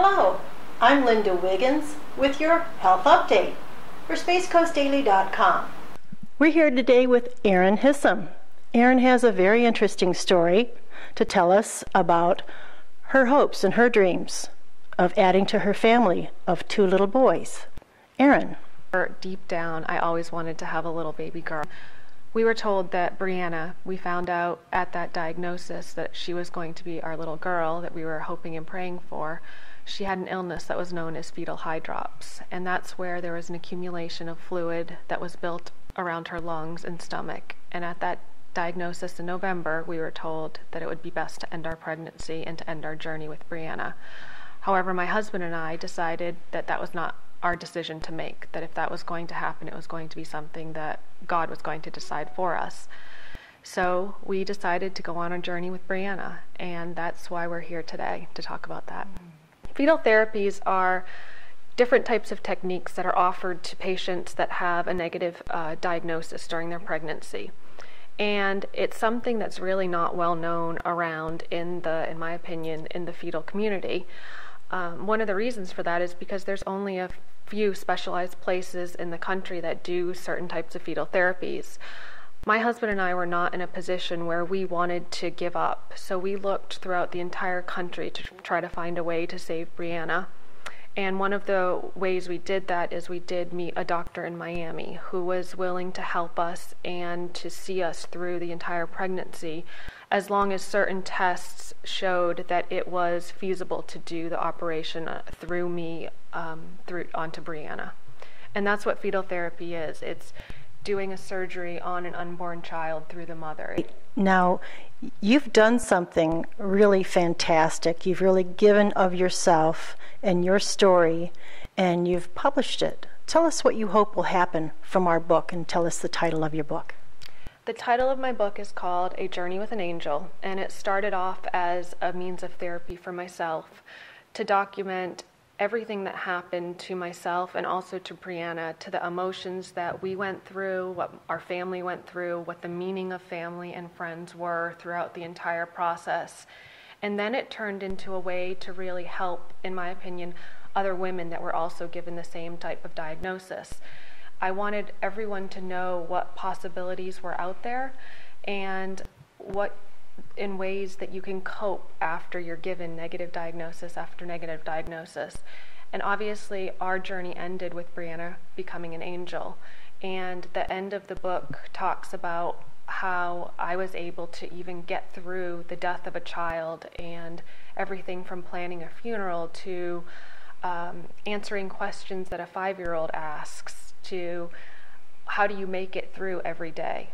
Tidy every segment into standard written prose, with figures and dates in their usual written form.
Hello, I'm Linda Wiggins with your Health Update for SpaceCoastDaily.com. We're here today with Aran Hissam. Aran has a very interesting story to tell us about her hopes and her dreams of adding to her family of 2 little boys. Aran. Deep down, I always wanted to have a little baby girl. We were told that Brianna, we found out at that diagnosis that she was going to be our little girl that we were hoping and praying for. She had an illness that was known as fetal hydrops, and that's where there was an accumulation of fluid that was built around her lungs and stomach. And at that diagnosis in November, we were told that it would be best to end our pregnancy and to end our journey with Brianna. However, my husband and I decided that that was not our decision to make, that if that was going to happen, it was going to be something that God was going to decide for us. So we decided to go on a journey with Brianna, and that's why we're here today to talk about that. Fetal therapies are different types of techniques that are offered to patients that have a negative diagnosis during their pregnancy. And it's something that's really not well known around in my opinion, in the fetal community. One of the reasons for that is because there's only a few specialized places in the country that do certain types of fetal therapies. My husband and I were not in a position where we wanted to give up, so we looked throughout the entire country to try to find a way to save Brianna. And one of the ways we did that is we did meet a doctor in Miami who was willing to help us and to see us through the entire pregnancy, as long as certain tests showed that it was feasible to do the operation through me onto Brianna. And that's what fetal therapy is. It's doing a surgery on an unborn child through the mother. Now, you've done something really fantastic. You've really given of yourself and your story, and you've published it. Tell us what you hope will happen from our book, and tell us the title of your book. The title of my book is called A Journey with an Angel, and it started off as a means of therapy for myself to document everything that happened to myself and also to Brianna, to the emotions that we went through, what our family went through, what the meaning of family and friends were throughout the entire process. And then it turned into a way to really help, in my opinion, other women that were also given the same type of diagnosis. I wanted everyone to know what possibilities were out there and what in ways that you can cope after you're given negative diagnosis after negative diagnosis. And obviously our journey ended with Brianna becoming an angel, and the end of the book talks about how I was able to even get through the death of a child and everything from planning a funeral to answering questions that a 5-year-old asks to how do you make it through every day.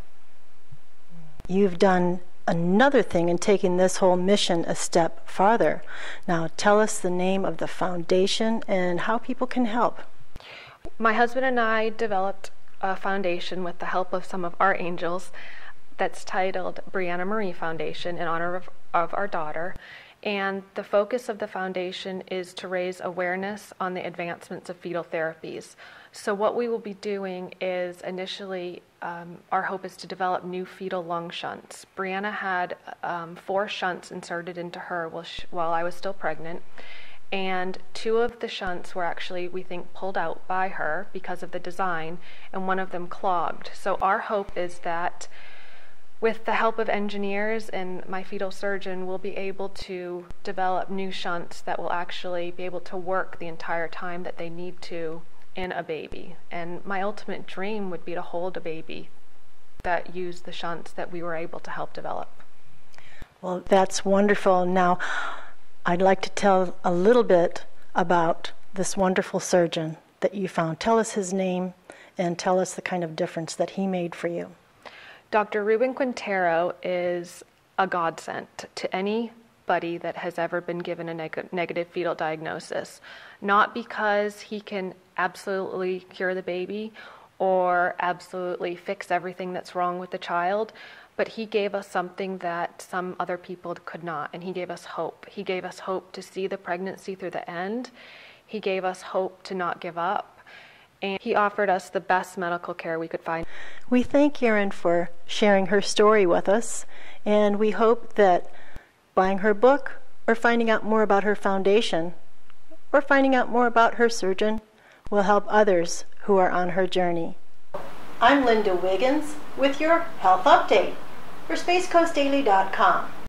You've done another thing in taking this whole mission a step farther. Now tell us the name of the foundation and how people can help. My husband and I developed a foundation with the help of some of our angels that's titled Brianna Marie Foundation in honor of our daughter. And the focus of the foundation is to raise awareness on the advancements of fetal therapies. So what we will be doing is initially, our hope is to develop new fetal lung shunts. Brianna had 4 shunts inserted into her while I was still pregnant. And 2 of the shunts were actually, we think, pulled out by her because of the design, and one of them clogged. So our hope is that with the help of engineers and my fetal surgeon, we'll be able to develop new shunts that will actually be able to work the entire time that they need to in a baby. And my ultimate dream would be to hold a baby that used the shunts that we were able to help develop. Well, that's wonderful. Now, I'd like to tell a little bit about this wonderful surgeon that you found. Tell us his name and tell us the kind of difference that he made for you. Dr. Ruben Quintero is a godsend to anybody that has ever been given a negative fetal diagnosis. Not because he can absolutely cure the baby or absolutely fix everything that's wrong with the child, but he gave us something that some other people could not, and he gave us hope. He gave us hope to see the pregnancy through the end. He gave us hope to not give up. And he offered us the best medical care we could find. We thank Aran for sharing her story with us, and we hope that buying her book or finding out more about her foundation or finding out more about her surgeon will help others who are on her journey. I'm Linda Wiggins with your Health Update for SpaceCoastDaily.com.